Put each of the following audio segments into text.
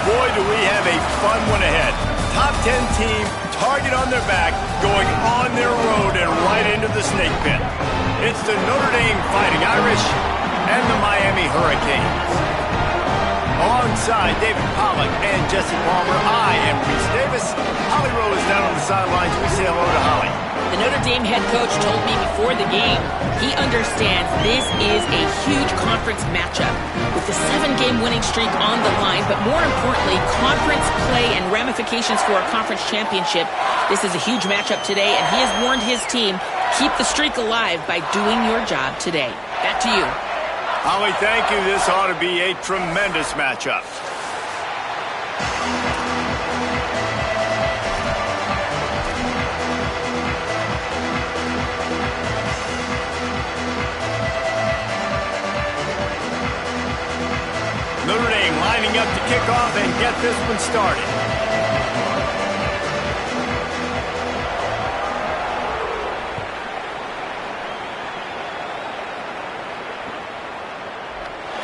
boy, do we have a fun one ahead. Top 10 team, target on their back, going on their road and right into the snake pit. It's the Notre Dame Fighting Irish and the Miami Hurricanes. Alongside David Pollack and Jesse Palmer, I am Reese Davis. Holly Rowe is down on the sidelines. We say hello to Holly. The Notre Dame head coach told me before the game he understands this is a huge conference matchup with the 7-game winning streak on the line, but more importantly, conference play and ramifications for a conference championship. This is a huge matchup today, and he has warned his team, keep the streak alive by doing your job today. Back to you. Holly, thank you. This ought to be a tremendous matchup. Notre Dame lining up to kick off and get this one started.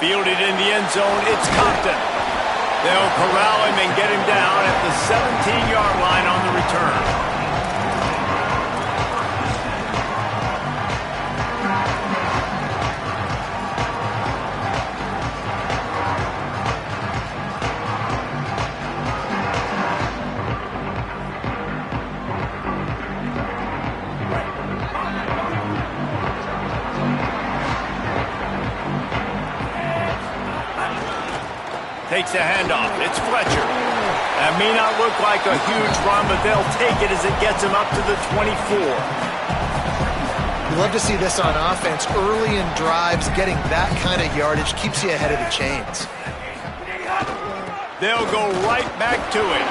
Fielded in the end zone, it's Compton. They'll corral him and get him down at the 17-yard line on the return. Takes a handoff. It's Fletcher. That may not look like a huge run, but they'll take it as it gets him up to the 24. You love to see this on offense. Early in drives, getting that kind of yardage keeps you ahead of the chains. They'll go right back to it.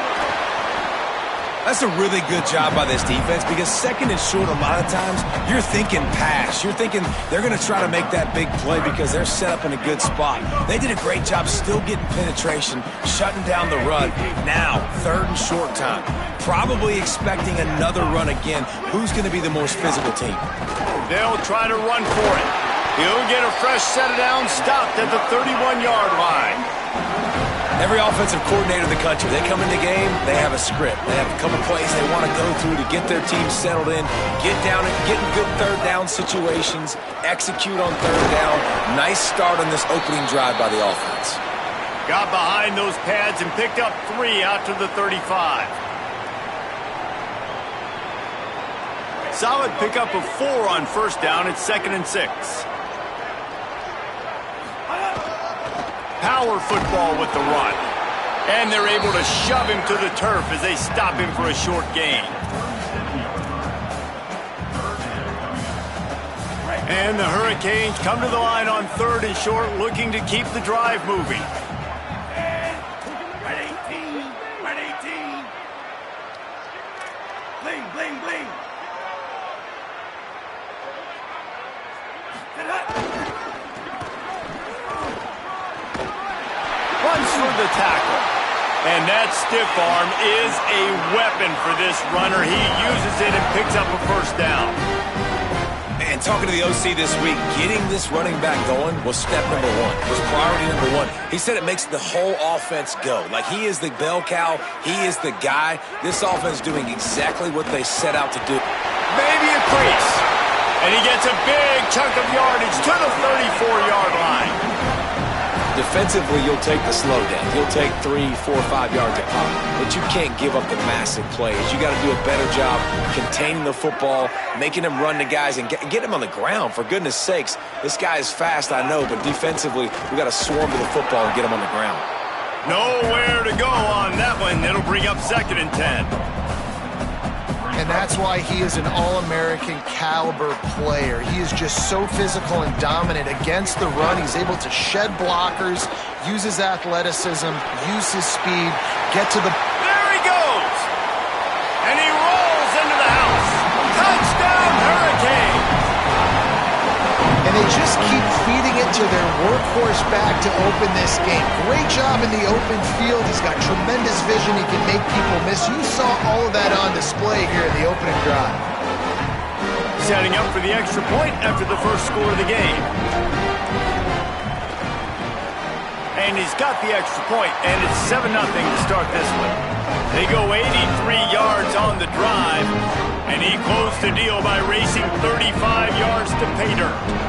That's a really good job by this defense because second and short, a lot of times, you're thinking pass. You're thinking they're going to try to make that big play because they're set up in a good spot. They did a great job still getting penetration, shutting down the run. Now, third and short time. Probably expecting another run again. Who's going to be the most physical team? They'll try to run for it. He'll get a fresh set of downs, stopped at the 31-yard line. Every offensive coordinator in the country, they come in the game, they have a script. They have a couple plays they want to go through to get their team settled in, get down and get in good third down situations, execute on third down. Nice start on this opening drive by the offense. Got behind those pads and picked up 3 out to the 35. Solid pickup of 4 on first down. It's 2nd and 6. Power football with the run. And they're able to shove him to the turf as they stop him for a short gain. And the Hurricanes come to the line on 3rd and short, looking to keep the drive moving. Red 18, red 18. Bling, bling, bling. Runs for the tackle. And that stiff arm is a weapon for this runner. He uses it and picks up a first down. Man, talking to the OC this week, getting this running back going was step number 1, was priority number 1. He said it makes the whole offense go. Like he is the bell cow, he is the guy. This offense doing exactly what they set out to do. Maybe a crease. And he gets a big chunk of yardage to the 34-yard line. Defensively, you'll take the slow down. You'll take 3, 4, 5 yards a pop. But you can't give up the massive plays. You got to do a better job containing the football, making them run to guys, and get him on the ground. For goodness sakes, this guy is fast, I know, but defensively, we got to swarm to the football and get him on the ground. Nowhere to go on that one. It'll bring up 2nd and 10. And that's why he is an All-American caliber player. He is just so physical and dominant against the run. He's able to shed blockers, use his athleticism, use his speed, get to the... There he goes! And he rolls into the house. Touchdown, Hurricane! And they just keep feeding it to their workhorse back to open this game. Great job in the open field. He's got tremendous vision. He can make people miss. You saw all of that on display here in the opening drive. Setting up for the extra point after the first score of the game. And he's got the extra point, and it's 7-0 to start this one. They go 83 yards on the drive, and he closed the deal by racing 35 yards to pay dirt.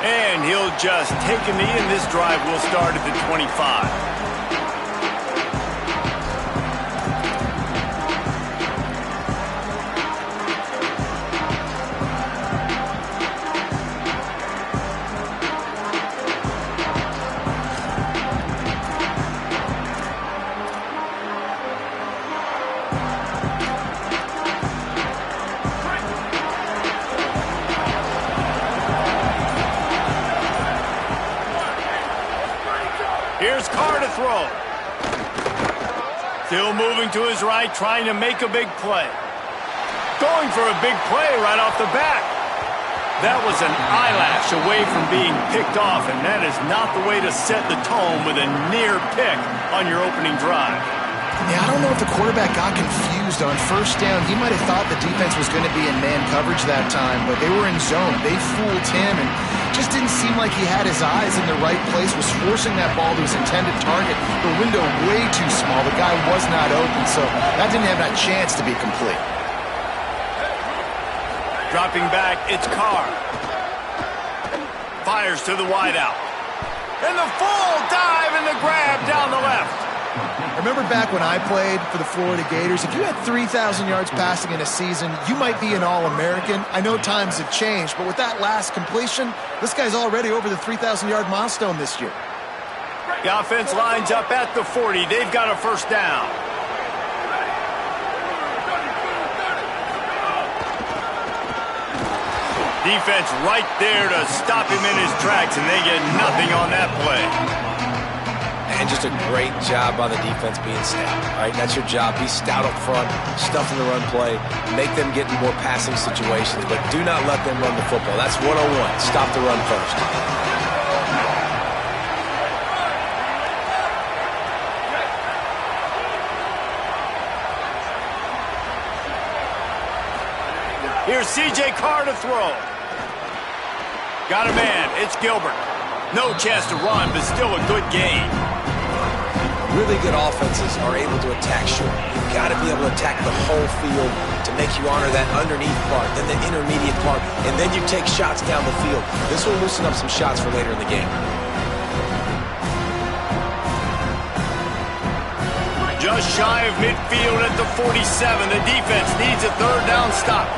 And he'll just take a knee, and this drive will start at the 25. Here's Carr to throw. Still moving to his right, trying to make a big play. Going for a big play right off the bat. That was an eyelash away from being picked off, and that is not the way to set the tone with a near pick on your opening drive. Yeah, I don't know if the quarterback got confused on first down. He might have thought the defense was going to be in man coverage that time, but they were in zone. They fooled him, and just didn't seem like he had his eyes in the right place, was forcing that ball to his intended target. The window way too small. The guy was not open, so that didn't have that chance to be complete. Dropping back, it's Carr. Fires to the wideout. And the full dive and the grab down the left. Remember back when I played for the Florida Gators, if you had 3,000 yards passing in a season, you might be an All-American. I know times have changed, but with that last completion, this guy's already over the 3,000-yard milestone this year. The offense lines up at the 40. They've got a first down. Defense right there to stop him in his tracks, and they get nothing on that play. And just a great job by the defense being stout. All right, that's your job. Be stout up front, stuff in the run play, make them get in more passing situations, but do not let them run the football. That's 101. Stop the run first. Here's C.J. Carr to throw. Got a man. It's Gilbert. No chance to run, but still a good gain. Really good offenses are able to attack short. You've got to be able to attack the whole field to make you honor that underneath part, then the intermediate part, and then you take shots down the field. This will loosen up some shots for later in the game. Just shy of midfield at the 47. The defense needs a third down stop.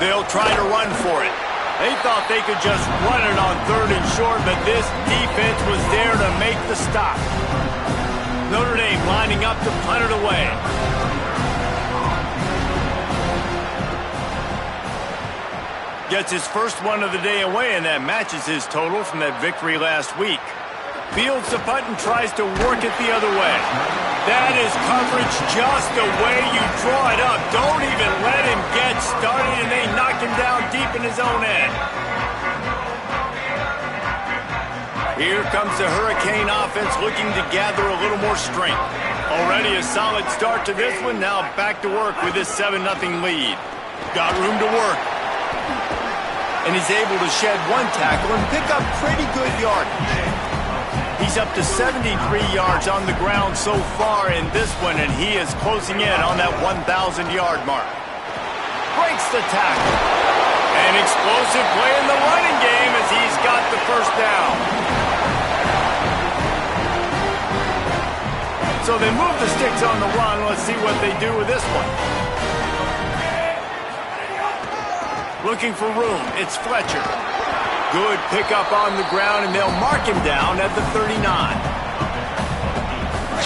They'll try to run for it. They thought they could just run it on third and short, but this defense was there to make the stop. Notre Dame lining up to punt it away. Gets his first one of the day away, and that matches his total from that victory last week. Fields the punt and tries to work it the other way. That is coverage just the way you draw it up. Don't even let him get started, and they knock him down deep in his own end. Here comes the Hurricane offense looking to gather a little more strength. Already a solid start to this one. Now back to work with this 7-0 lead. Got room to work. And he's able to shed one tackle and pick up pretty good yardage. He's up to 73 yards on the ground so far in this one, and he is closing in on that 1,000-yard mark. Breaks the tackle. An explosive play in the running game as he's got the first down. So they move the sticks on the run. Let's see what they do with this one. Looking for room. It's Fletcher. Good pickup on the ground, and they'll mark him down at the 39.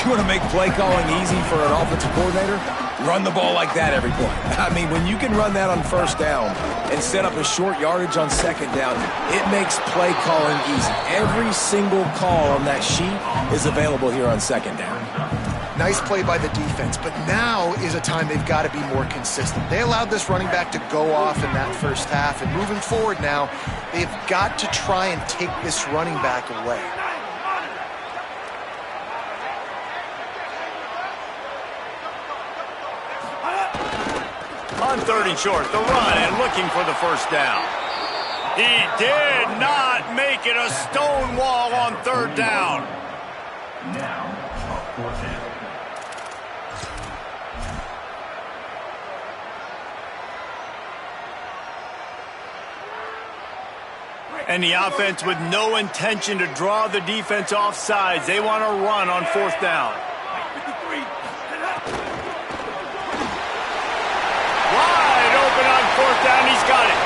You want to make play calling easy for an offensive coordinator? Run the ball like that every play. I mean, when you can run that on first down and set up a short yardage on second down, it makes play calling easy. Every single call on that sheet is available here on second down. Nice play by the defense, but now is a time they've got to be more consistent. They allowed this running back to go off in that first half, and moving forward now, they've got to try and take this running back away. On 3rd and short, the run and looking for the first down. He did not make it a stone wall on 3rd down. Now, a 4th down. And the offense with no intention to draw the defense off sides. They want to run on 4th down. 53. Wide open on 4th down. He's got it.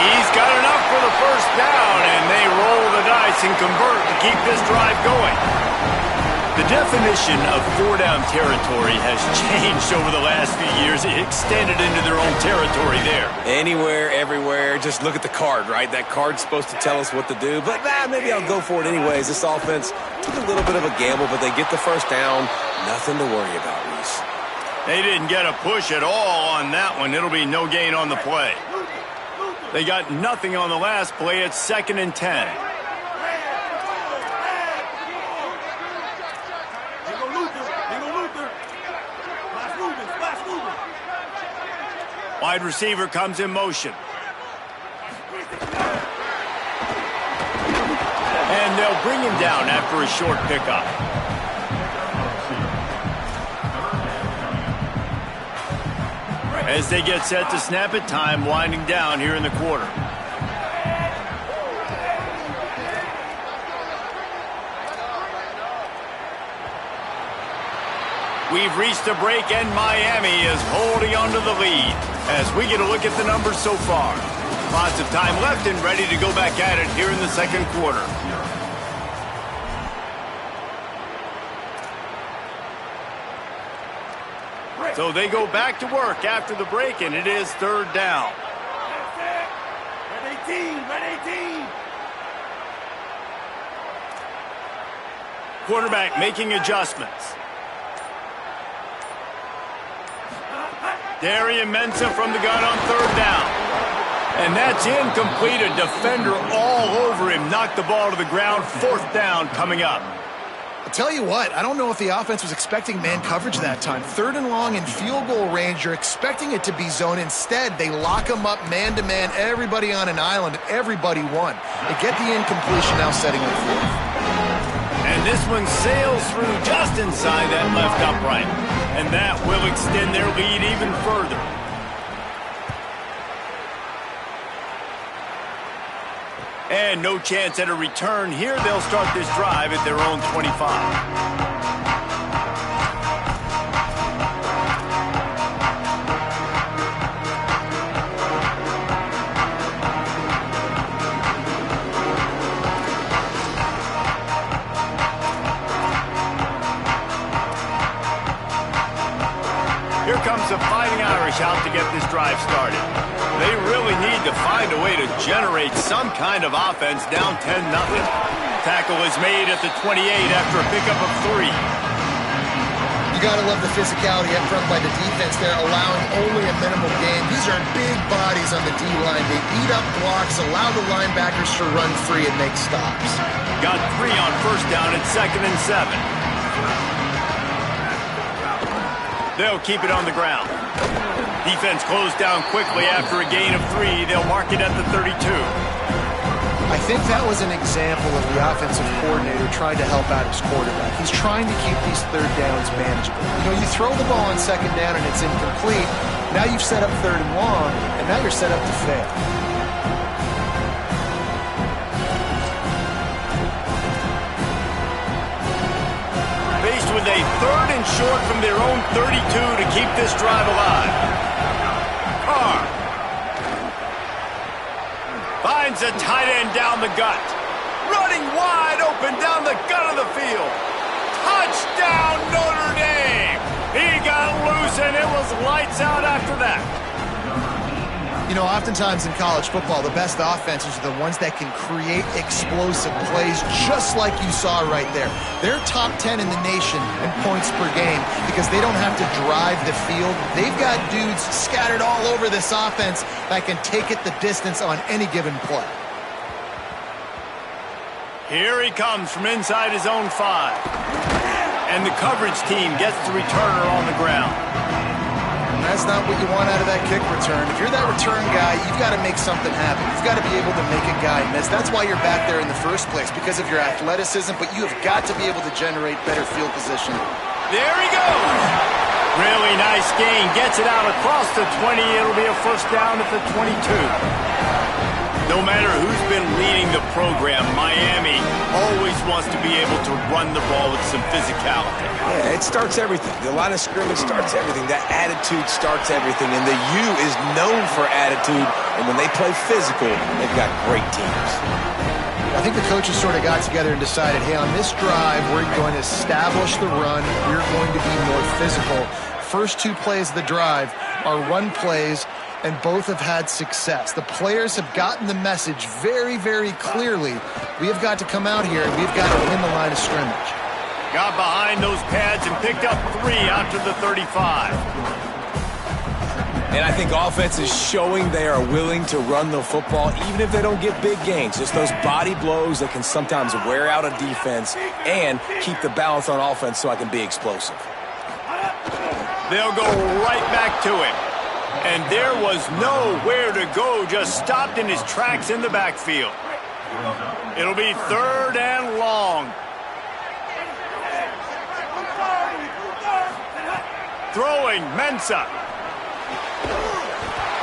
He's got enough for the first down, and they roll the dice and convert to keep this drive going. The definition of 4-down territory has changed over the last few years. It extended into their own territory there. Anywhere, everywhere, just look at the card, right? That card's supposed to tell us what to do, but maybe I'll go for it anyways. This offense took a little bit of a gamble, but they get the first down. Nothing to worry about, Reese. They didn't get a push at all on that one. It'll be no gain on the play. They got nothing on the last play. It's 2nd and 10. Wide receiver comes in motion. And they'll bring him down after a short pickup. As they get set to snap it, time winding down here in the quarter. We've reached a break, and Miami is holding on to the lead as we get a look at the numbers so far. Lots of time left and ready to go back at it here in the 2nd quarter. So they go back to work after the break, and it is 3rd down. Red 18, red 18. Quarterback making adjustments. Darian Mensah from the gun on 3rd down. And that's incomplete. A defender all over him. Knocked the ball to the ground. 4th down coming up. I'll tell you what, I don't know if the offense was expecting man coverage that time. 3rd and long in field goal range, you're expecting it to be zone. Instead, they lock them up man-to-man, everybody on an island, everybody won. They get the incompletion now setting up 4th. And this one sails through just inside that left upright. And that will extend their lead even further. And no chance at a return here. They'll start this drive at their own 25. Here comes the Fighting Irish out to get this drive started. They really need to find a way to generate some kind of offense down 10-0. Tackle is made at the 28 after a pickup of 3. You got to love the physicality up front by the defense there, allowing only a minimal gain. These are big bodies on the D-line. They eat up blocks, allow the linebackers to run free and make stops. Got 3 on 1st down at 2nd and 7. They'll keep it on the ground. Defense closed down quickly after a gain of 3. They'll mark it at the 32. I think that was an example of the offensive coordinator trying to help out his quarterback. He's trying to keep these 3rd downs manageable. You know, you throw the ball on 2nd down and it's incomplete. Now you've set up 3rd and long, and now you're set up to fail. Faced with a 3rd and short from their own 32 to keep this drive alive. Carr finds a tight end down the gut. Running wide open down the gut of the field. Touchdown, Notre Dame! He got loose, and it was lights out after that. You know, oftentimes in college football, the best offenses are the ones that can create explosive plays, just like you saw right there. They're top 10 in the nation in points per game because they don't have to drive the field. They've got dudes scattered all over this offense that can take it the distance on any given play. Here he comes from inside his own 5. And the coverage team gets the returner on the ground. That's not what you want out of that kick return. If you're that return guy, you've got to make something happen. You've got to be able to make a guy miss. That's why you're back there in the first place, because of your athleticism, but you have got to be able to generate better field position. There he goes. Really nice gain. Gets it out across the 20. It'll be a first down at the 22. No matter who's been leading the program, Miami always wants to be able to run the ball with some physicality. Yeah, it starts everything. The line of scrimmage starts everything. That attitude starts everything. And the U is known for attitude. And when they play physical, they've got great teams. I think the coaches sort of got together and decided, hey, on this drive, we're going to establish the run. We're going to be more physical. First 2 plays of the drive are run plays, and both have had success. The players have gotten the message very, very clearly. We have got to come out here, and we've got to win the line of scrimmage. Got behind those pads and picked up 3 out to the 35. And I think offense is showing they are willing to run the football, even if they don't get big gains. Just those body blows that can sometimes wear out a defense and keep the balance on offense so I can be explosive. They'll go right back to him. And there was nowhere to go, just stopped in his tracks in the backfield. It'll be 3rd and long. Throwing, Mensah.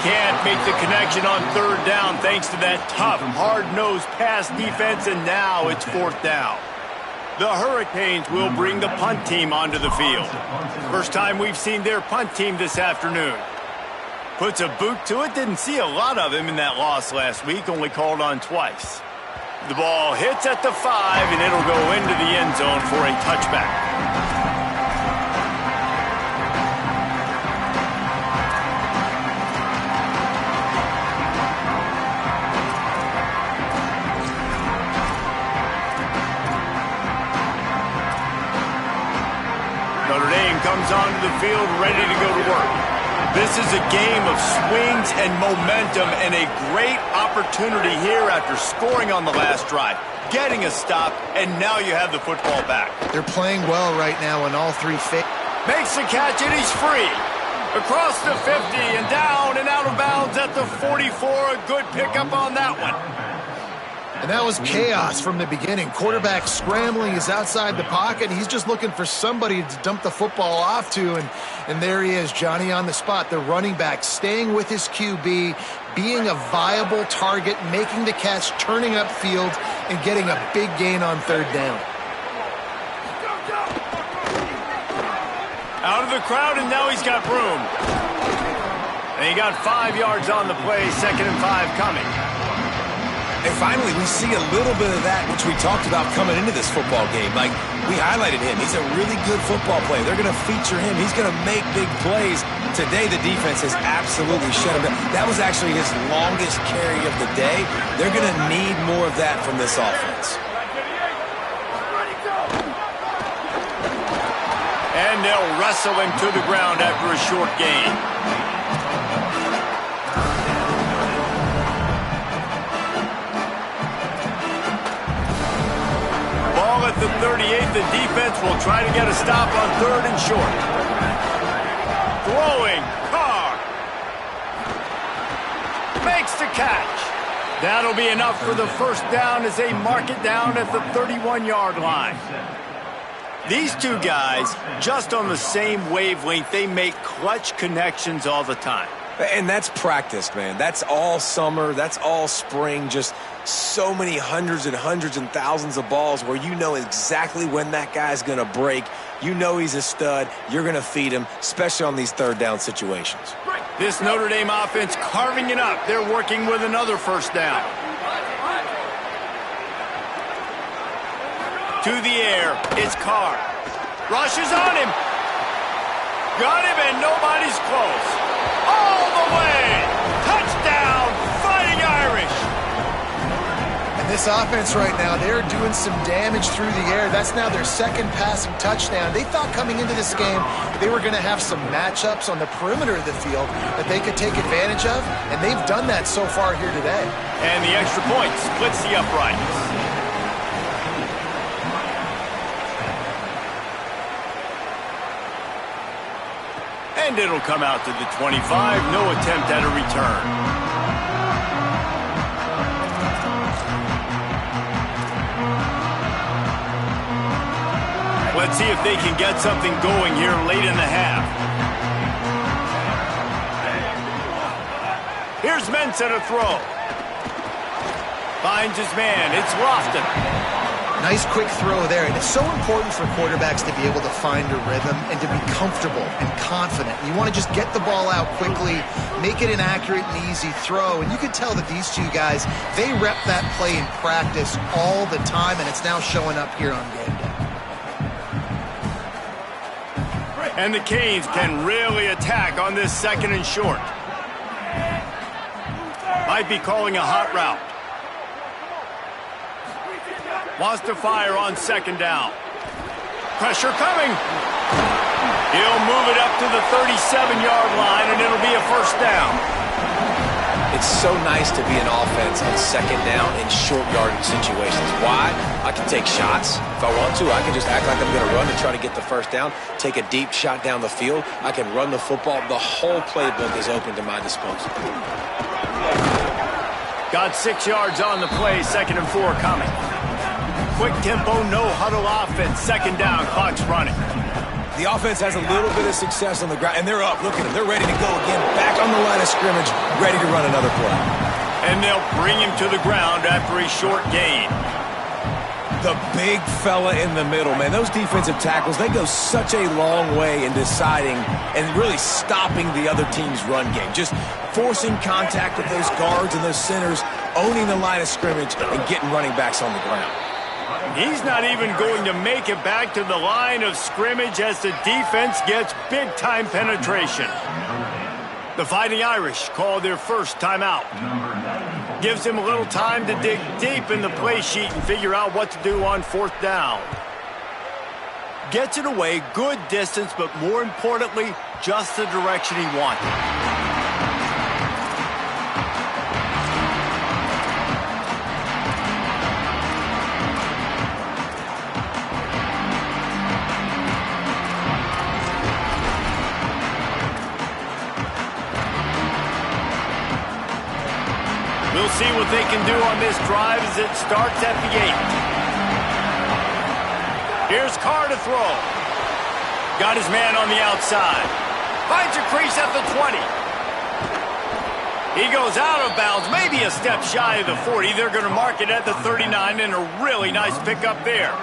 Can't make the connection on 3rd down thanks to that tough, hard-nosed pass defense, and now it's 4th down. The Hurricanes will bring the punt team onto the field. First time we've seen their punt team this afternoon. Puts a boot to it. Didn't see a lot of him in that loss last week. Only called on twice. The ball hits at the 5, and it'll go into the end zone for a touchback. Notre Dame comes onto the field ready to go to work. This is a game of swings and momentum and a great opportunity here after scoring on the last drive, getting a stop, and now you have the football back. They're playing well right now in all 3 phases. Makes the catch, and he's free. Across the 50 and down and out of bounds at the 44. A good pickup on that one. And that was chaos from the beginning. Quarterback scrambling is outside the pocket. He's just looking for somebody to dump the football off to. And there he is, Johnny on the spot. The running back staying with his QB, being a viable target, making the catch, turning upfield, and getting a big gain on 3rd down. Out of the crowd, and now he's got room. And he got 5 yards on the play, 2nd and 5 coming. And finally, we see a little bit of that, which we talked about coming into this football game. Like, we highlighted him. He's a really good football player. They're going to feature him. He's going to make big plays. Today, the defense has absolutely shut him down. That was actually his longest carry of the day. They're going to need more of that from this offense. And they'll wrestle him to the ground after a short gain. At the 38, the defense will try to get a stop on 3rd and short. Throwing, Carr. Makes the catch. That'll be enough for the first down as they mark it down at the 31-yard line. These two guys, just on the same wavelength, they make clutch connections all the time. And that's practice, man. That's all summer. That's all spring. Just so many hundreds and thousands of balls where you know exactly when that guy's going to break. You know he's a stud. You're going to feed him, especially on these 3rd down situations. This Notre Dame offense carving it up. They're working with another first down. To the air. It's Carr. Rushes on him. Got him, and nobody's close. All the way. Touchdown. This offense right now, they're doing some damage through the air. That's now their second passing touchdown. They thought coming into this game they were going to have some matchups on the perimeter of the field that they could take advantage of, and they've done that so far here today. And the extra point splits the uprights. And it'll come out to the 25. No attempt at a return. Let's see if they can get something going here late in the half. Here's Mensah to throw. Finds his man. It's Lofton. Nice quick throw there. And it's so important for quarterbacks to be able to find a rhythm and to be comfortable and confident. You want to just get the ball out quickly, make it an accurate and easy throw. And you can tell that these two guys, they rep that play in practice all the time, and it's now showing up here on game day. And the Canes can really attack on this second and short. Might be calling a hot route. Wants to fire on second down. Pressure coming. He'll move it up to the 37-yard line, and it'll be a first down. It's so nice to be an offense on second down in short yardage situations. Why? I can take shots. If I want to, I can just act like I'm going to run and try to get the first down, take a deep shot down the field. I can run the football. The whole playbook is open to my disposal. Got 6 yards on the play, 2nd and 4 coming. Quick tempo, no huddle offense, second down, clock's running. The offense has a little bit of success on the ground, and they're up. Look at them. They're ready to go again. Back on the line of scrimmage, ready to run another play. And they'll bring him to the ground after a short gain. The big fella in the middle, man. Those defensive tackles, they go such a long way in deciding and really stopping the other team's run game. Just forcing contact with those guards and those centers, owning the line of scrimmage, and getting running backs on the ground. He's not even going to make it back to the line of scrimmage as the defense gets big-time penetration. The Fighting Irish call their first timeout. Gives him a little time to dig deep in the play sheet and figure out what to do on 4th down. Gets it away, good distance, but more importantly, just the direction he wanted. We'll see what they can do on this drive as it starts at the 8. Here's Carr to throw. Got his man on the outside. Finds a crease at the 20. He goes out of bounds, maybe a step shy of the 40. They're going to mark it at the 39, and a really nice pickup there.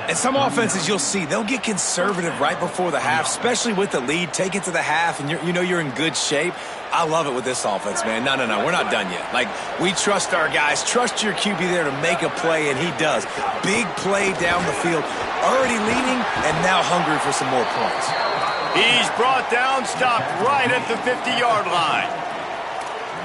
And some offenses you'll see, they'll get conservative right before the half, especially with the lead. Take it to the half, and you know you're in good shape. I love it with this offense, man. No, we're not done yet. Like, we trust our guys. Trust your QB there to make a play, and he does. Big play down the field. Already leading, and now hungry for some more points. He's brought down, stopped right at the 50-yard line.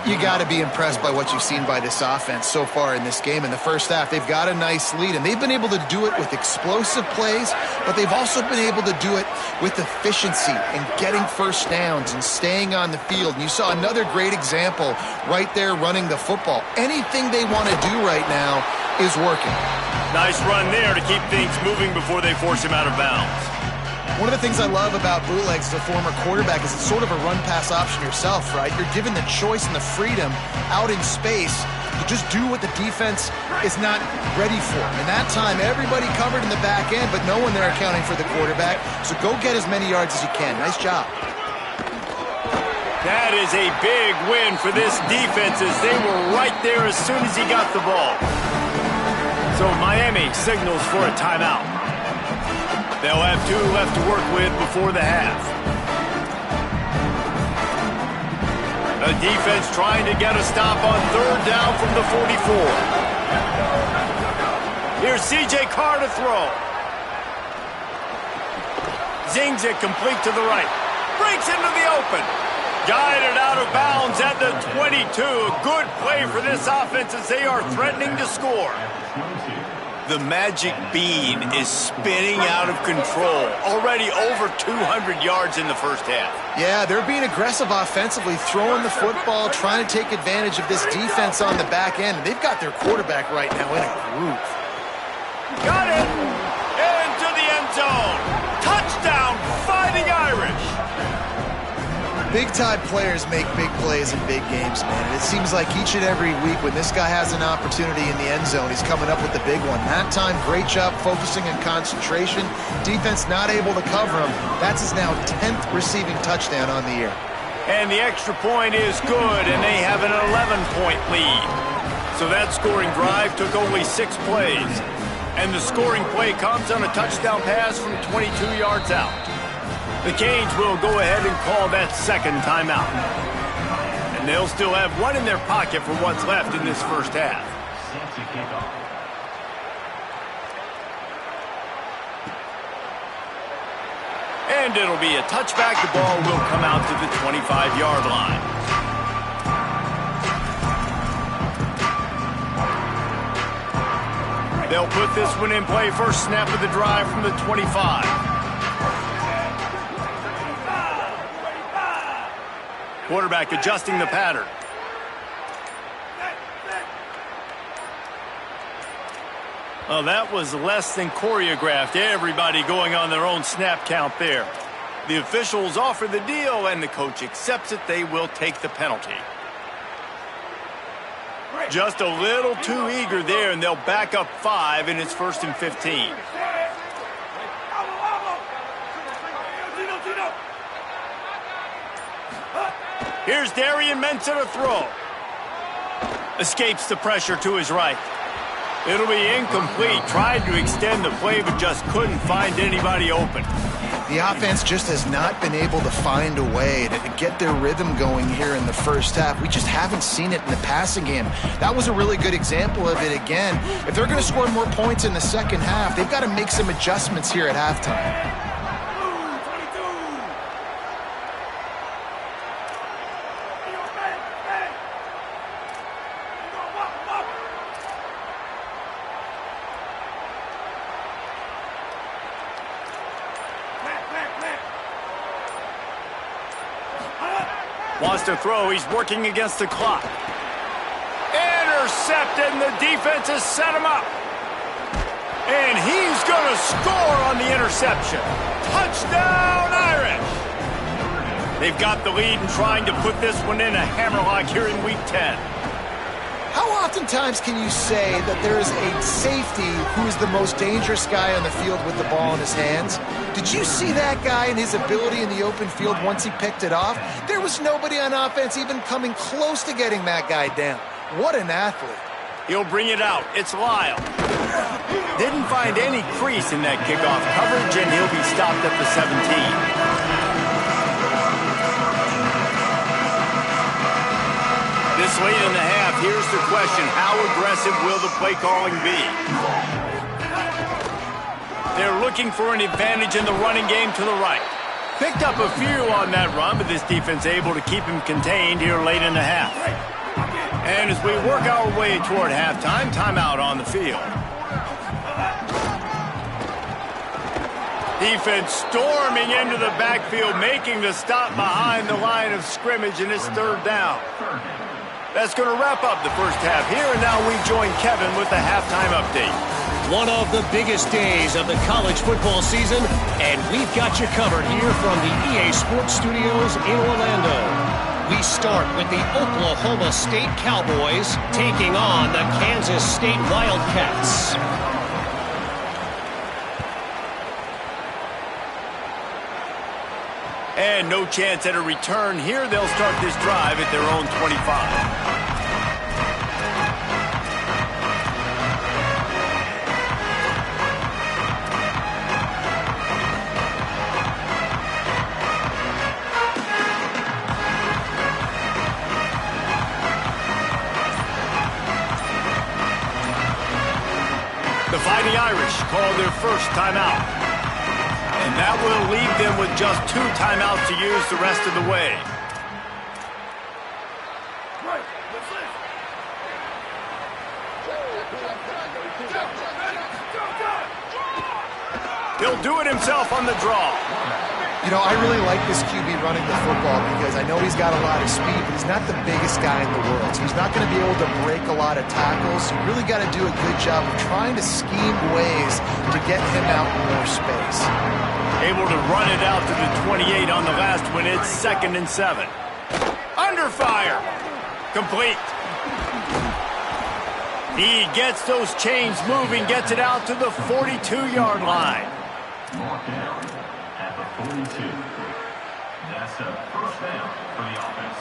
You got to be impressed by what you've seen by this offense so far in this game. In the first half, they've got a nice lead, and they've been able to do it with explosive plays, but they've also been able to do it with efficiency and getting first downs and staying on the field. And you saw another great example right there running the football. Anything they want to do right now is working. Nice run there to keep things moving before they force him out of bounds. One of the things I love about bootlegs as a former quarterback is it's sort of a run-pass option yourself, right? You're given the choice and the freedom out in space to just do what the defense is not ready for. And that time, everybody covered in the back end, but no one there accounting for the quarterback. So go get as many yards as you can. Nice job. That is a big win for this defense as they were right there as soon as he got the ball. So Miami signals for a timeout. They'll have 2 left to work with before the half. The defense trying to get a stop on 3rd down from the 44. Here's C.J. Carr to throw. Zings it complete to the right. Breaks into the open. Guided out of bounds at the 22. Good play for this offense as they are threatening to score. The magic bean is spinning out of control. Already over 200 yards in the first half. Yeah, they're being aggressive offensively, throwing the football, trying to take advantage of this defense on the back end. They've got their quarterback right now in a groove. Got it! Into the end zone. Touchdown, Fighting Irish! Big-time players make big plays in big games, man. And it seems like each and every week when this guy has an opportunity in the end zone, he's coming up with the big one. That time, great job focusing and concentration. Defense not able to cover him. That's his now 10th receiving touchdown on the year. And the extra point is good, and they have an 11-point lead. So that scoring drive took only 6 plays. And the scoring play comes on a touchdown pass from 22 yards out. The Canes will go ahead and call that second timeout. And they'll still have one in their pocket for what's left in this first half. And it'll be a touchback. The ball will come out to the 25-yard line. They'll put this one in play. First snap of the drive from the 25. Quarterback adjusting the pattern. Well, that was less than choreographed. Everybody going on their own snap count there. The officials offer the deal, and the coach accepts it. They will take the penalty. Just a little too eager there, and they'll back up 5, and it's 1st and 15. Here's Darian Mensah to throw. Escapes the pressure to his right. It'll be incomplete. Tried to extend the play, but just couldn't find anybody open. The offense just has not been able to find a way to get their rhythm going here in the first half. We just haven't seen it in the passing game. That was a really good example of it again. If they're going to score more points in the second half, they've got to make some adjustments here at halftime. Wants to throw. He's working against the clock. Intercepted, and the defense has set him up. And he's going to score on the interception. Touchdown, Irish! They've got the lead and trying to put this one in a hammerlock here in Week 10. How oftentimes can you say that there is a safety who is the most dangerous guy on the field with the ball in his hands? Did you see that guy and his ability in the open field once he picked it off? There was nobody on offense even coming close to getting that guy down. What an athlete. He'll bring it out. It's Lyle. Didn't find any crease in that kickoff coverage, and he'll be stopped at the 17. This late in the half, here's the question. How aggressive will the play calling be? They're looking for an advantage in the running game to the right. Picked up a few on that run, but this defense able to keep him contained here late in the half. And as we work our way toward halftime, timeout on the field. Defense storming into the backfield, making the stop behind the line of scrimmage, and it's 3rd down. That's going to wrap up the first half here, and now we join Kevin with the halftime update. One of the biggest days of the college football season, and we've got you covered here from the EA Sports Studios in Orlando. We start with the Oklahoma State Cowboys taking on the Kansas State Wildcats. And no chance at a return here. They'll start this drive at their own 25. The Fighting Irish call their first timeout. And that will leave them with just 2 timeouts to use the rest of the way. He'll do it himself on the draw. You know, I really like this QB running the football because I know he's got a lot of speed, but he's not the biggest guy in the world. So he's not going to be able to break a lot of tackles. You really got to do a good job of trying to scheme ways to get him out in more space. Able to run it out to the 28 on the last one. It's 2nd and 7. Under fire. Complete. He gets those chains moving, gets it out to the 42-yard line. Mark down at the 42. That's a first down for the offense.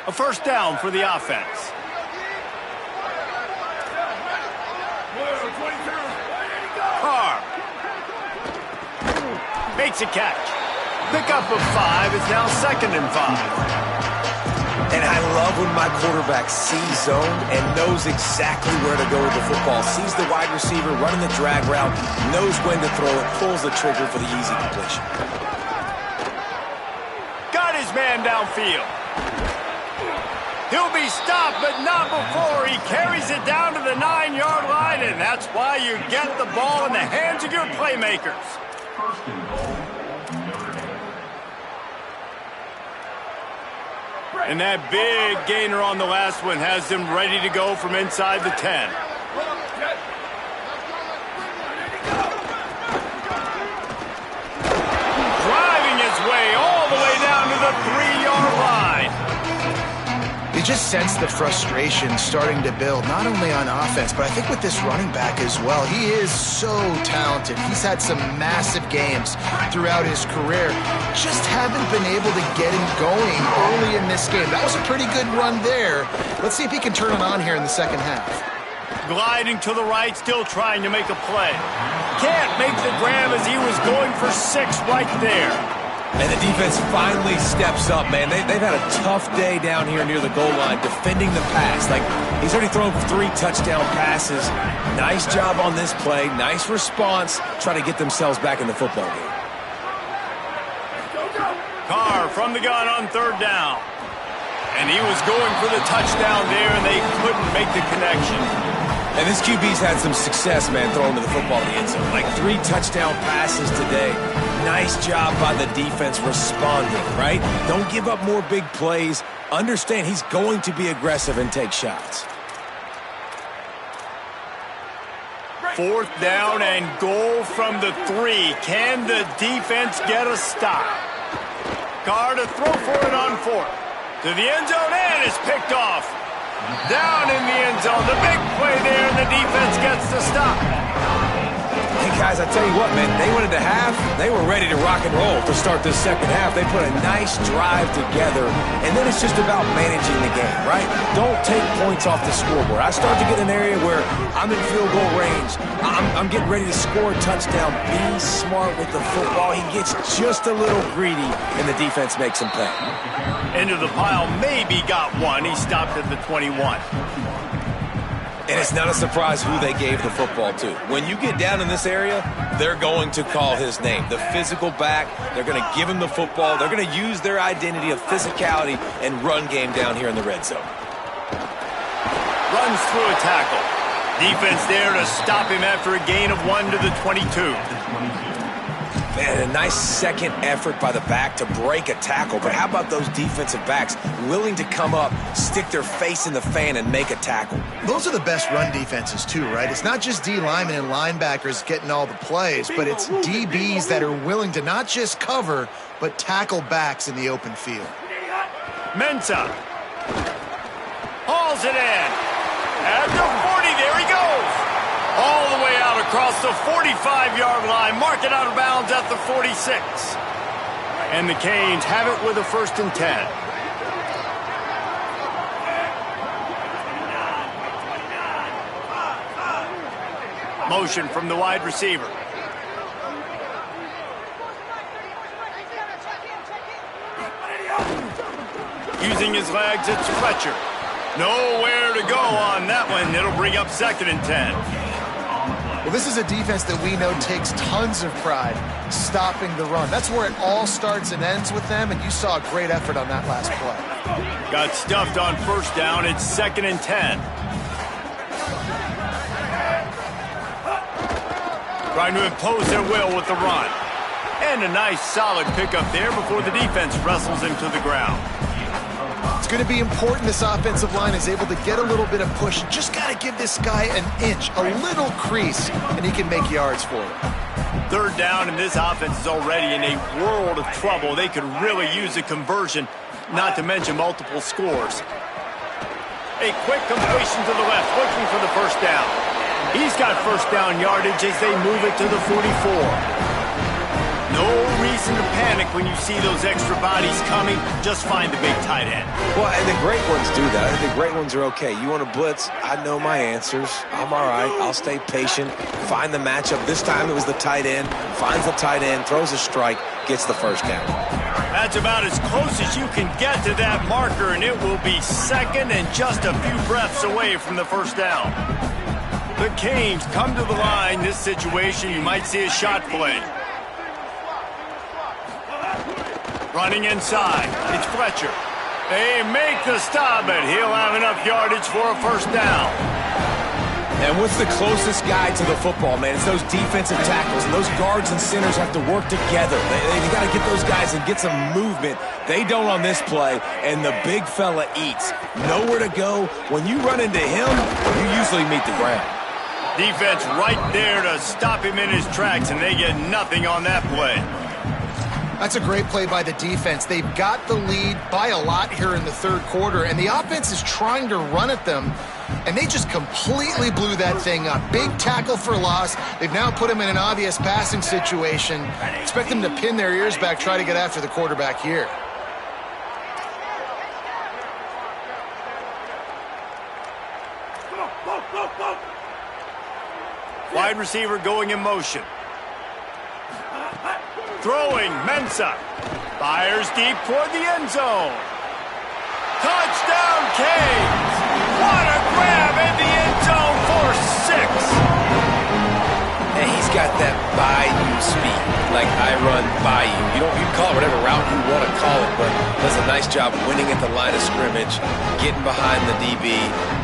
A first down for the offense. Carr makes a catch. Pickup of 5 is now 2nd and 5. And I love when my quarterback sees zone and knows exactly where to go with the football. Sees the wide receiver running the drag route, knows when to throw it, pulls the trigger for the easy completion. Got his man downfield. He'll be stopped, but not before he carries it down to the 9-yard line, and that's why you get the ball in the hands of your playmakers. First and goal, Notre Dame. And that big gainer on the last one has them ready to go from inside the 10. Driving his way all the way down to the 3-yard line. You just sense the frustration starting to build, not only on offense, but I think with this running back as well. He is so talented. He's had some massive games throughout his career. Just haven't been able to get him going early in this game. That was a pretty good run there. Let's see if he can turn it on here in the second half. Gliding to the right, still trying to make a play. Can't make the grab as he was going for 6 right there. And the defense finally steps up, man. They've had a tough day down here near the goal line defending the pass. Like, he's already thrown 3 touchdown passes. Nice job on this play. Nice response. Try to get themselves back in the football game. Carr from the gun on 3rd down. And he was going for the touchdown there, and they couldn't make the connection. And this QB's had some success, man, throwing to the football in the end zone. Like 3 touchdown passes today. Nice job by the defense responding, right? Don't give up more big plays. Understand he's going to be aggressive and take shots. 4th down and goal from the 3. Can the defense get a stop? Carr to throw for it on 4th. To the end zone, and it's picked off. Down in the end zone. The big play there, and the defense gets the stop. Hey, guys, I tell you what, man, they went into half. They were ready to rock and roll to start this second half. They put a nice drive together, and then it's just about managing the game, right? Don't take points off the scoreboard. I start to get an area where I'm in field goal range. I'm getting ready to score a touchdown. Be smart with the football. He gets just a little greedy, and the defense makes him pay. Into the pile, maybe got one. He stopped at the 21. And it's not a surprise who they gave the football to. When you get down in this area, they're going to call his name. The physical back, they're going to give him the football. They're going to use their identity of physicality and run game down here in the red zone. Runs through a tackle. Defense there to stop him after a gain of 1 to the 22. Man, a nice second effort by the back to break a tackle. But how about those defensive backs willing to come up, stick their face in the fan, and make a tackle? Those are the best run defenses too, right? It's not just D linemen and linebackers getting all the plays, but it's DBs that are willing to not just cover, but tackle backs in the open field. Mensah hauls it in. At the 40, there he goes. All the way out across the 45-yard line. Mark it out of bounds at the 46. And the Canes have it with a 1st and 10. Motion from the wide receiver. Using his legs, it's Fletcher. Nowhere to go on that one. It'll bring up 2nd and 10. Well, this is a defense that we know takes tons of pride stopping the run. That's where it all starts and ends with them, and you saw a great effort on that last play. Got stuffed on first down. It's 2nd and 10. Trying to impose their will with the run. And a nice solid pickup there before the defense wrestles him to the ground. It's going to be important this offensive line is able to get a little bit of push. Just got to give this guy an inch, a little crease, and he can make yards for it. 3rd down, and this offense is already in a world of trouble. They could really use a conversion, not to mention multiple scores. A quick completion to the left, looking for the first down. He's got first down yardage as they move it to the 44. No reason to panic when you see those extra bodies coming. Just find the big tight end. Well, and the great ones do that. The great ones are okay. You want to blitz? I know my answers. I'm all right. I'll stay patient. Find the matchup. This time it was the tight end. Finds the tight end, throws a strike, gets the first down. That's about as close as you can get to that marker, and it will be 2nd and just a few breaths away from the first down. The Canes come to the line. This situation, you might see a shot play. Running inside, it's Fletcher. They make the stop, but he'll have enough yardage for a first down. And what's the closest guy to the football, man? It's those defensive tackles, and those guards and centers have to work together. They got to get those guys and get some movement. They don't on this play, and the big fella eats. Nowhere to go. When you run into him, you usually meet the ground. Defense right there to stop him in his tracks, and they get nothing on that play. That's a great play by the defense. They've got the lead by a lot here in the 3rd quarter, and the offense is trying to run at them, and they just completely blew that thing up. Big tackle for loss. They've now put them in an obvious passing situation. Expect them to pin their ears back, try to get after the quarterback here. Wide receiver going in motion. Throwing, Mensah. Fires deep toward the end zone. Touchdown, Canes! What a grab in the end zone for 6. And he's got that by-you speed, like I run by you. You can call it whatever route you want to call it, but does a nice job winning at the line of scrimmage, getting behind the DB,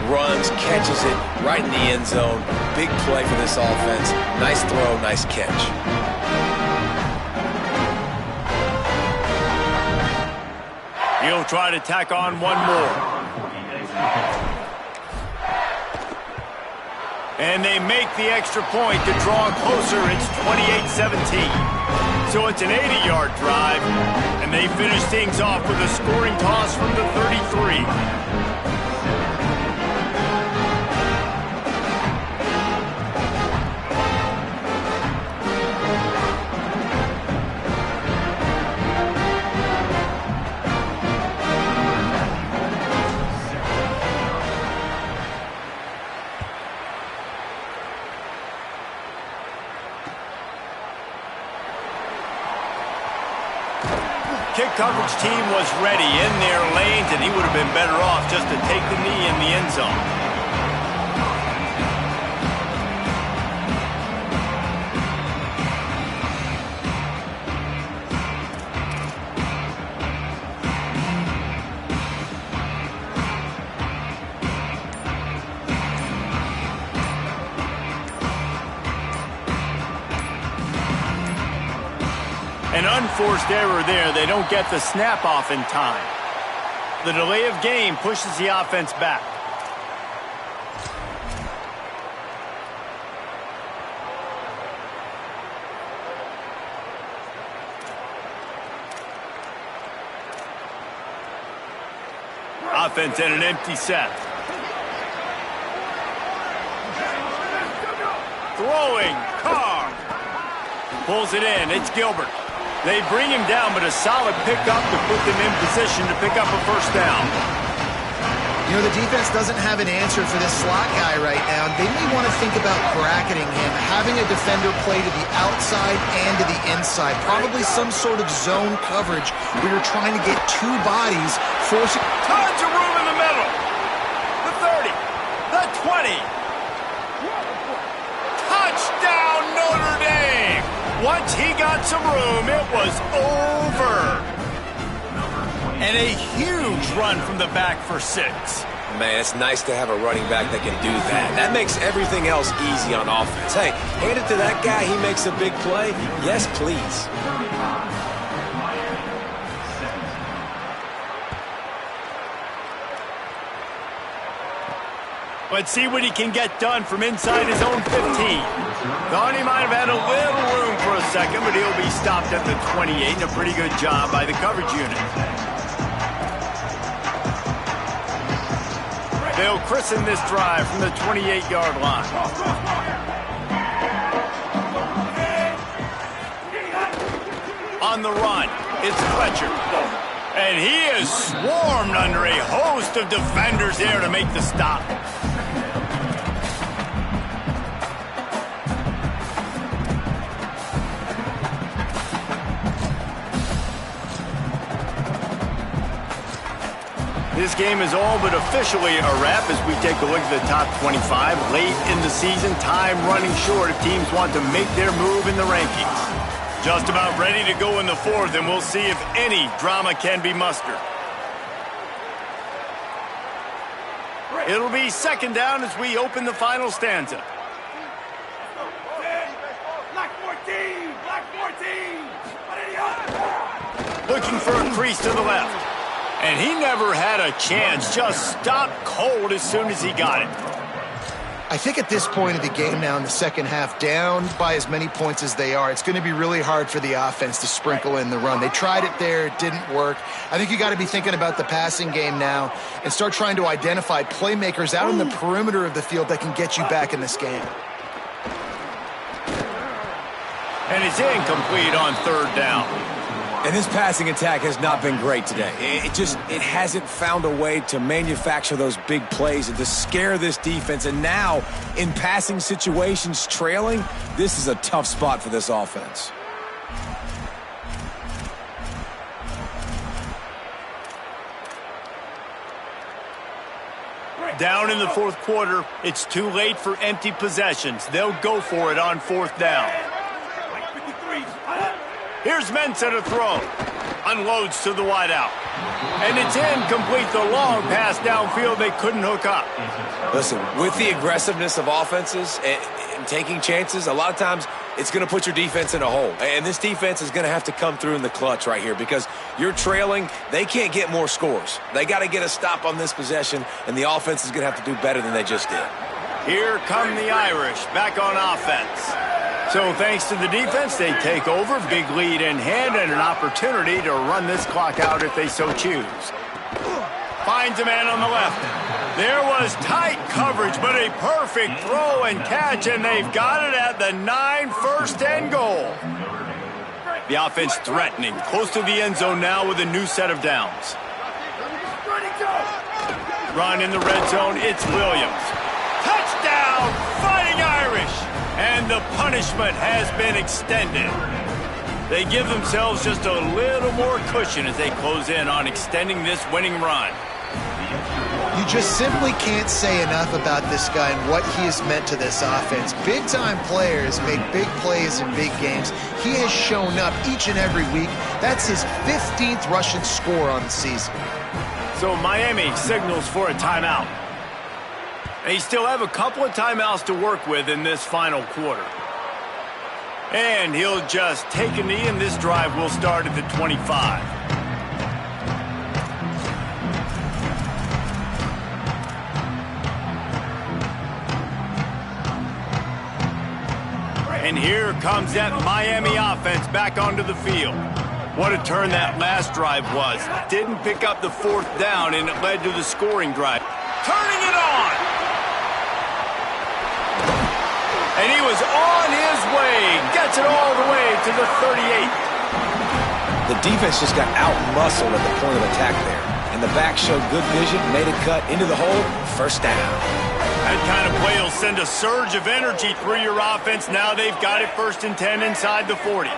runs, catches it right in the end zone. Big play for this offense. Nice throw, nice catch. He'll try to tack on one more. And they make the extra point to draw closer. It's 28-17. So it's an 80-yard drive, and they finish things off with a scoring toss from the 33. Kick coverage team was ready in their lanes, and he would have been better off just to take the knee in the end zone. An unforced error there. They don't get the snap off in time. The delay of game pushes the offense back. Offense in an empty set. Throwing, Carr. Pulls it in. It's Gilbert. They bring him down, but a solid pickup to put them in position to pick up a first down. You know, the defense doesn't have an answer for this slot guy right now. They may want to think about bracketing him, having a defender play to the outside and to the inside. Probably some sort of zone coverage where you're trying to get 2 bodies, forcing... Tons of room in the middle. The 30. The 20. Touchdown! once he got some room, it was over. And a huge run from the back for 6. Man, it's nice to have a running back that can do that. That makes everything else easy on offense. Hey, hand it to that guy. He makes a big play. Yes, please. Let's see what he can get done from inside his own 15. Thought he might have had a little room for a second, but he'll be stopped at the 28. A pretty good job by the coverage unit. They'll christen this drive from the 28-yard line. On the run, it's Fletcher. And he is swarmed under a host of defenders there to make the stop. This game is all but officially a wrap as we take a look at the top 25. Late in the season, time running short if teams want to make their move in the rankings. Just about ready to go in the 4th, and we'll see if any drama can be mustered. It'll be 2nd down as we open the final stanza. Black 14! Black 14! Looking for a crease to the left. And he never had a chance, just stopped cold as soon as he got it. I think at this point of the game now in the second half, down by as many points as they are, it's going to be really hard for the offense to sprinkle in the run. They tried it there, it didn't work. I think you got to be thinking about the passing game now and start trying to identify playmakers out on the perimeter of the field that can get you back in this game. And it's incomplete on 3rd down. And this passing attack has not been great today. It hasn't found a way to manufacture those big plays and to scare this defense. And now, in passing situations, trailing, this is a tough spot for this offense. Down in the 4th quarter, it's too late for empty possessions. They'll go for it on 4th down. Here's Mensah to throw. Unloads to the wideout. And it's incomplete. The long pass downfield, they couldn't hook up. Listen, with the aggressiveness of offenses and taking chances, a lot of times it's going to put your defense in a hole. And this defense is going to have to come through in the clutch right here because you're trailing. They can't get more scores. They got to get a stop on this possession, and the offense is going to have to do better than they just did. Here come the Irish back on offense. So thanks to the defense, they take over, big lead in hand, and an opportunity to run this clock out if they so choose. Finds a man on the left. There was tight coverage, but a perfect throw and catch, and they've got it at the 9, 1st and goal. The offense threatening, close to the end zone now with a new set of downs. Run in the red zone, it's Williams. Touchdown, Fighting Irish! And the punishment has been extended. They give themselves just a little more cushion as they close in on extending this winning run. You just simply can't say enough about this guy and what he has meant to this offense. Big-time players make big plays in big games. He has shown up each and every week. That's his 15th rushing score on the season. So Miami signals for a timeout. They still have a couple of timeouts to work with in this final quarter. And he'll just take a knee, and this drive will start at the 25. And here comes that Miami offense back onto the field. What a turn that last drive was. Didn't pick up the 4th down, and it led to the scoring drive. Turning it on! And he was on his way. Gets it all the way to the 38. The defense just got out-muscled at the point of attack there. And the back showed good vision, made a cut into the hole, 1st down. That kind of play will send a surge of energy through your offense. Now they've got it 1st and 10 inside the 40.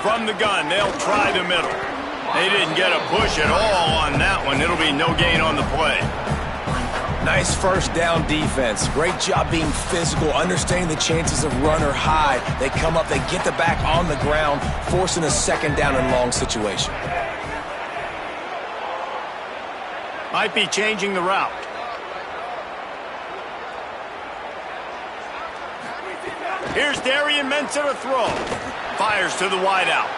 From the gun, they'll try the middle. They didn't get a push at all on that one. It'll be no gain on the play. Nice first down defense. Great job being physical, understanding the chances of run or hide. They come up, they get the back on the ground, forcing a second down and long situation. Might be changing the route. Here's Darian Mensah to throw. Fires to the wideout.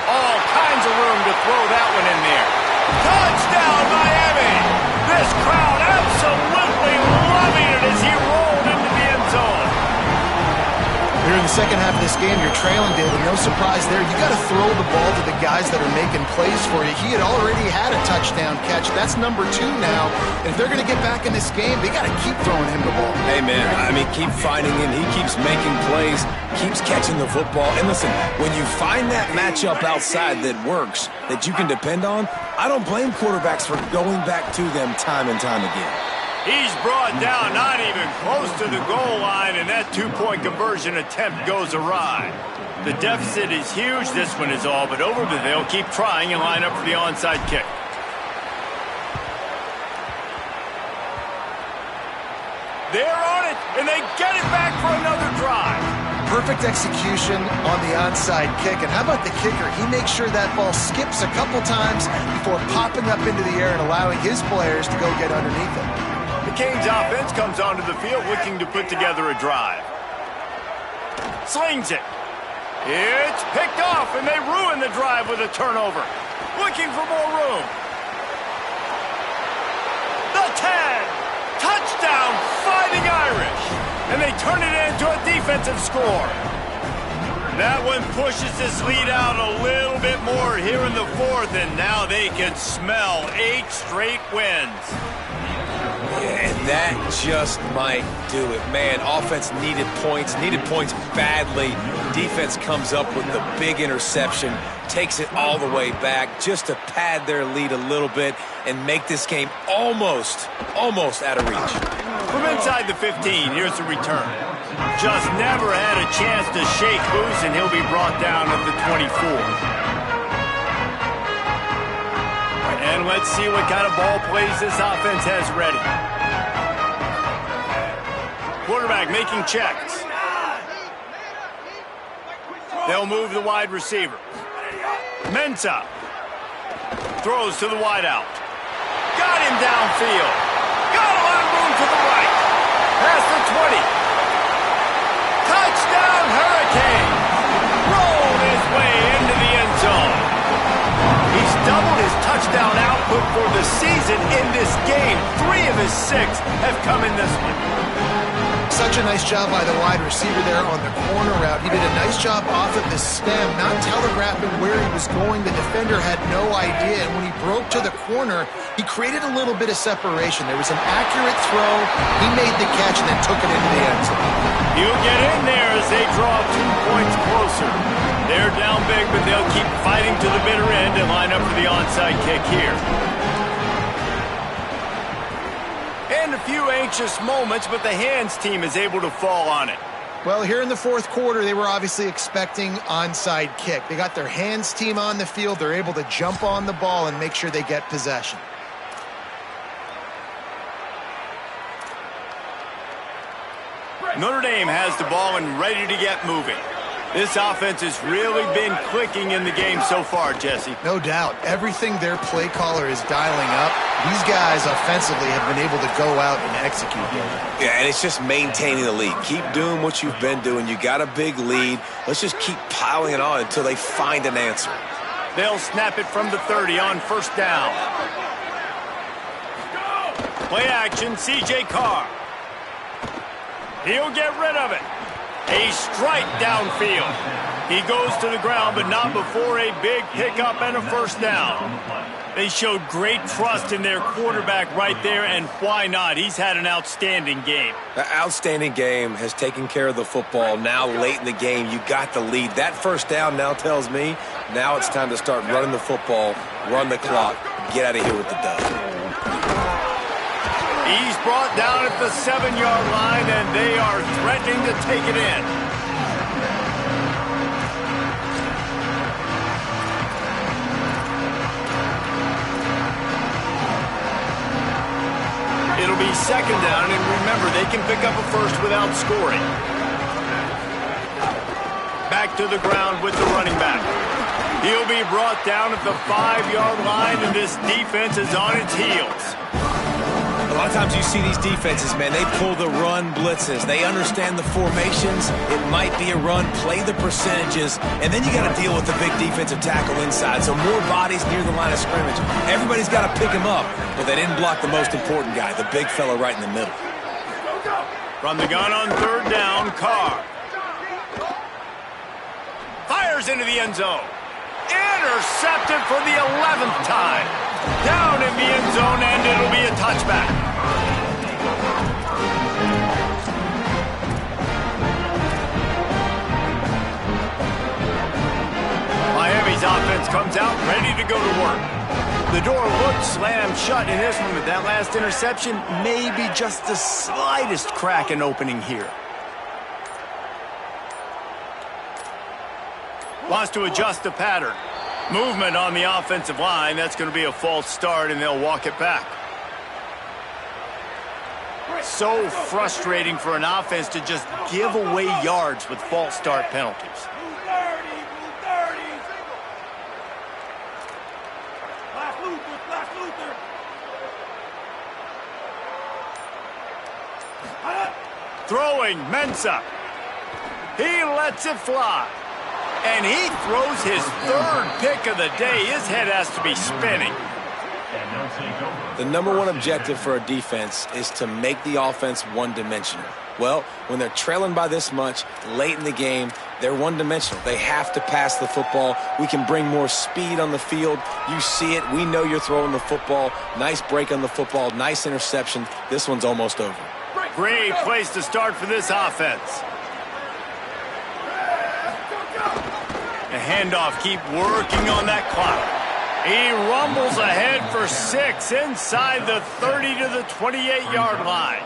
All kinds of room to throw that one in there. Touchdown, Miami! This crowd absolutely loving it as he rolled into the end zone. Here in the second half of this game, you're trailing, David. No surprise there. You got to throw the ball to the guys that are making plays for you. He had already had a touchdown catch. That's number 2 now. And if they're going to get back in this game, they got to keep throwing him the ball. Hey, man, I mean, keep finding him. He keeps making plays, keeps catching the football. And listen, when you find that matchup outside that works, that you can depend on, I don't blame quarterbacks for going back to them time and time again. He's brought down, not even close to the goal line, and that 2-point conversion attempt goes awry. The deficit is huge. This one is all but over, but they'll keep trying and line up for the onside kick. They're on it, and they get it back for another drive. Perfect execution on the onside kick. And how about the kicker? He makes sure that ball skips a couple times before popping up into the air and allowing his players to go get underneath it. The Canes offense comes onto the field looking to put together a drive. Slings it. It's picked off, and they ruin the drive with a turnover. Looking for more room. The 10. Touchdown, Fighting Irish. And they turn it into a defensive score. That one pushes this lead out a little bit more here in the 4th, and now they can smell 8 straight wins. Yeah, and that just might do it. Man, offense needed points badly. Defense comes up with the big interception, takes it all the way back just to pad their lead a little bit and make this game almost out of reach. From inside the 15, here's the return. Just never had a chance to shake loose, and he'll be brought down at the 24. And let's see what kind of ball plays this offense has ready. Quarterback making checks. They'll move the wide receiver. Mensah throws to the wideout. Got him downfield. Got a lot of room to the right. Past the 20. Touchdown, Hurricane. Rolled his way into the end zone. He's doubled his touchdown output for the season in this game. 3 of his 6 have come in this one. Such a nice job by the wide receiver there on the corner route. He did a nice job off of the stem, not telegraphing where he was going. The defender had no idea, and when he broke to the corner, he created a little bit of separation. There was an accurate throw. He made the catch and then took it into the end zone. He'll get in there as they draw 2 points closer. They're down big, but they'll keep fighting to the bitter end and line up for the onside kick here. And a few anxious moments, but the hands team is able to fall on it. Well, here in the 4th quarter, they were obviously expecting onside kick. They got their hands team on the field. They're able to jump on the ball and make sure they get possession. Notre Dame has the ball and ready to get moving. This offense has really been clicking in the game so far, Jesse. No doubt. Everything their play caller is dialing up, these guys offensively have been able to go out and execute. Yeah, and it's just maintaining the lead. Keep doing what you've been doing. You got a big lead. Let's just keep piling it on until they find an answer. They'll snap it from the 30 on 1st down. Play action, C.J. Carr. He'll get rid of it. A strike downfield. He goes to the ground, but not before a big pickup and a 1st down. They showed great trust in their quarterback right there, and why not? He's had an outstanding game. The outstanding game has taken care of the football. Now late in the game, you got the lead. That 1st down now tells me now it's time to start running the football, run the clock, get out of here with the dub. He's brought down at the 7-yard line, and they are threatening to take it in. It'll second down, and remember, they can pick up a first without scoring. Back to the ground with the running back. He'll be brought down at the 5-yard line, and this defense is on its heels. A lot of times you see these defenses, man, they pull the run blitzes. They understand the formations. It might be a run, play the percentages, and then you got to deal with the big defensive tackle inside. So more bodies near the line of scrimmage. Everybody's got to pick him up, but they didn't block the most important guy, the big fella right in the middle. From the gun on third down, Carr fires into the end zone. Intercepted for the 11th time. Down in the end zone, and it'll be a touchback. Miami's offense comes out ready to go to work. The door looks slammed shut in this one, but that last interception may be just the slightest crack in opening here. Wants to adjust the pattern. Movement on the offensive line. That's going to be a false start, and they'll walk it back. So frustrating for an offense to just give away yards with false start penalties. Throwing, Mensah. He lets it fly. And he throws his third pick of the day. His head has to be spinning. The number one objective for a defense is to make the offense one-dimensional. Well, when they're trailing by this much late in the game, they're one-dimensional. They have to pass the football. We can bring more speed on the field. You see it. We know you're throwing the football. Nice break on the football. Nice interception. This one's almost over. Great place to start for this offense. The handoff, keep working on that clock. He rumbles ahead for 6 inside the 30 to the 28-yard line.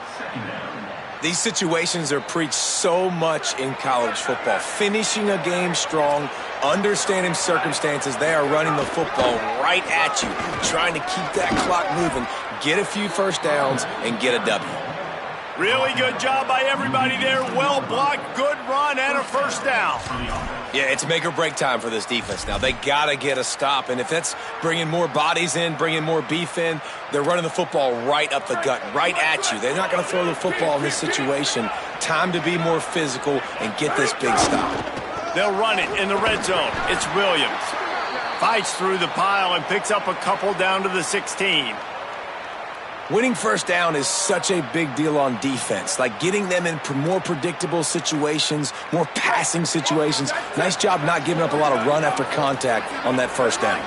These situations are preached so much in college football. Finishing a game strong, understanding circumstances. They are running the football right at you, trying to keep that clock moving, get a few first downs, and get a W. Really good job by everybody there. Well blocked, good run, and a first down. Yeah, it's make or break time for this defense now. They got to get a stop, and if that's bringing more bodies in, bringing more beef in, they're running the football right up the gut, right at you. They're not going to throw the football in this situation. Time to be more physical and get this big stop. They'll run it in the red zone. It's Williams. Fights through the pile and picks up a couple down to the 16. Winning first down is such a big deal on defense, like getting them in more predictable situations, more passing situations. Nice job not giving up a lot of run after contact on that first down.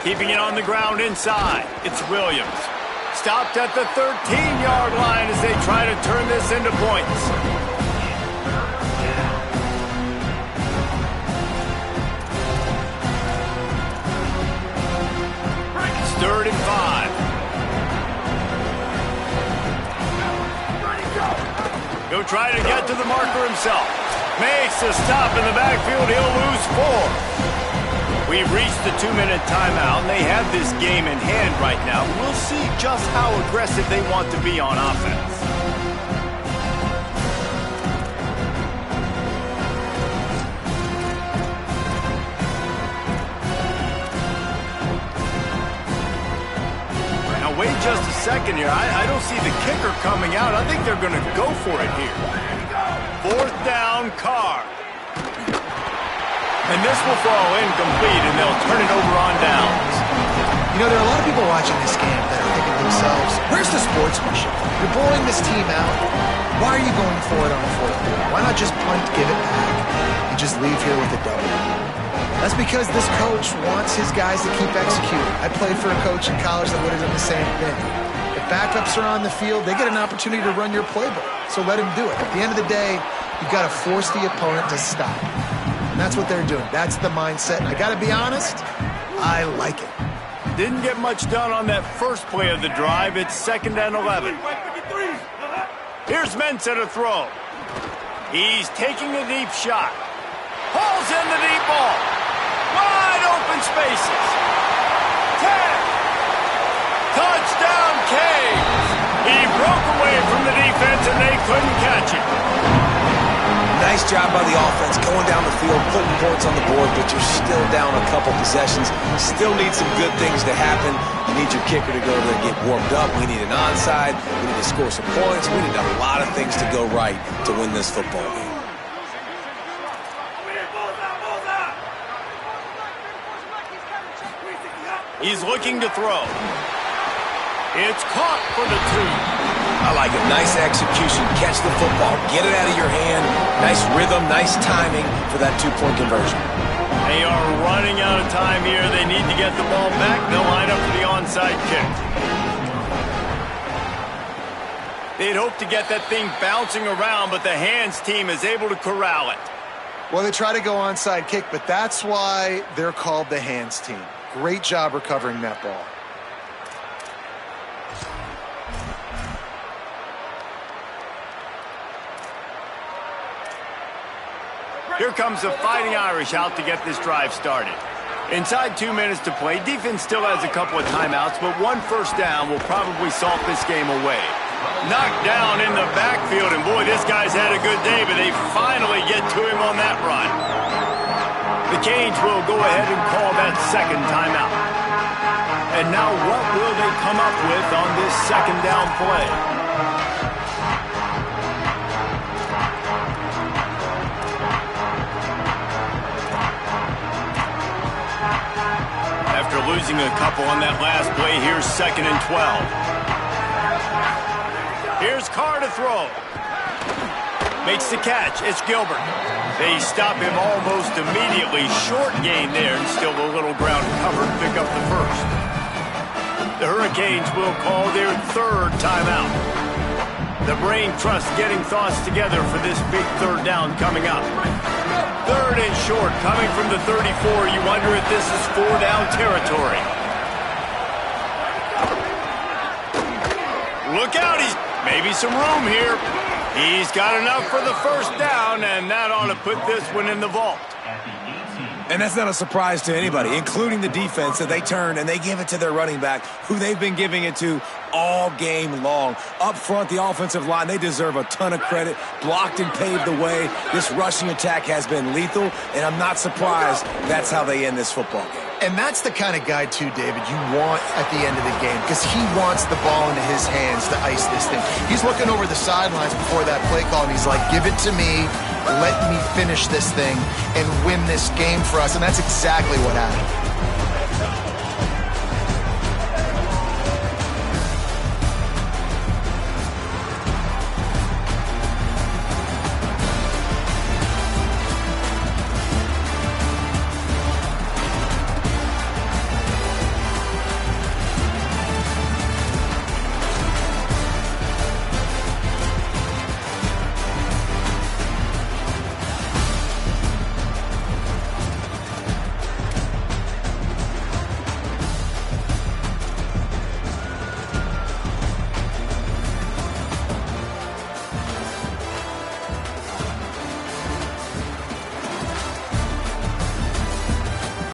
Keeping it on the ground inside, it's Williams. Stopped at the 13-yard line as they try to turn this into points. Third and 5. He'll try to get to the marker himself. Makes a stop in the backfield. He'll lose 4. We've reached the 2-minute timeout, and they have this game in hand right now. We'll see just how aggressive they want to be on offense. Wait just a second here. I don't see the kicker coming out. I think they're going to go for it here. Fourth down, Carr. And this will fall incomplete, and they'll turn it over on downs. You know, there are a lot of people watching this game that are thinking to themselves, where's the sportsmanship? You're blowing this team out. Why are you going for it on a fourth down? Why not just punt, give it back, and just leave here with a W? That's because this coach wants his guys to keep executing. I played for a coach in college that would have done the same thing. If backups are on the field, they get an opportunity to run your playbook. So let him do it. At the end of the day, you've got to force the opponent to stop. And that's what they're doing. That's the mindset. And I got to be honest, I like it. Didn't get much done on that first play of the drive. It's 2nd and 11. Here's Mensah to throw. He's taking a deep shot. Hauls in the deep ball. Wide open spaces. 10. Touchdown, Canes! He broke away from the defense, and they couldn't catch him. Nice job by the offense going down the field, putting points on the board, but you're still down a couple possessions. Still need some good things to happen. You need your kicker to go there and get warmed up. We need an onside. We need to score some points. We need a lot of things to go right to win this football game. He's looking to throw. It's caught for the 2. I like it. Nice execution. Catch the football. Get it out of your hand. Nice rhythm, nice timing for that 2-point conversion. They are running out of time here. They need to get the ball back. They'll line up for the onside kick. They'd hope to get that thing bouncing around, but the hands team is able to corral it. Well, they try to go onside kick, but that's why they're called the hands team. Great job recovering that ball. Here comes the Fighting Irish out to get this drive started. Inside 2 minutes to play, defense still has a couple of timeouts, but 1 first down will probably salt this game away. Knocked down in the backfield, and boy, this guy's had a good day, but they finally get to him on that run. The Canes will go ahead and call that second timeout. And now what will they come up with on this second down play? After losing a couple on that last play, here's 2nd and 12. Here's Carr to throw. Makes the catch. It's Gilbert. They stop him almost immediately. Short gain there, and still a little ground covered. Pick up the first. The Hurricanes will call their 3rd timeout. The brain trust getting thoughts together for this big 3rd down coming up. 3rd and short, coming from the 34. You wonder if this is 4-down territory. Look out, he's maybe some room here. He's got enough for the first down, and that ought to put this one in the vault. And that's not a surprise to anybody, including the defense, that they turn and they give it to their running back, who they've been giving it to all game long. Up front, the offensive line, they deserve a ton of credit. Blocked and paved the way. This rushing attack has been lethal, and I'm not surprised that's how they end this football game. And that's the kind of guy, too, David, you want at the end of the game, because he wants the ball into his hands to ice this thing. He's looking over the sidelines before that play call, and he's like, give it to me, let me finish this thing and win this game for us. And that's exactly what happened.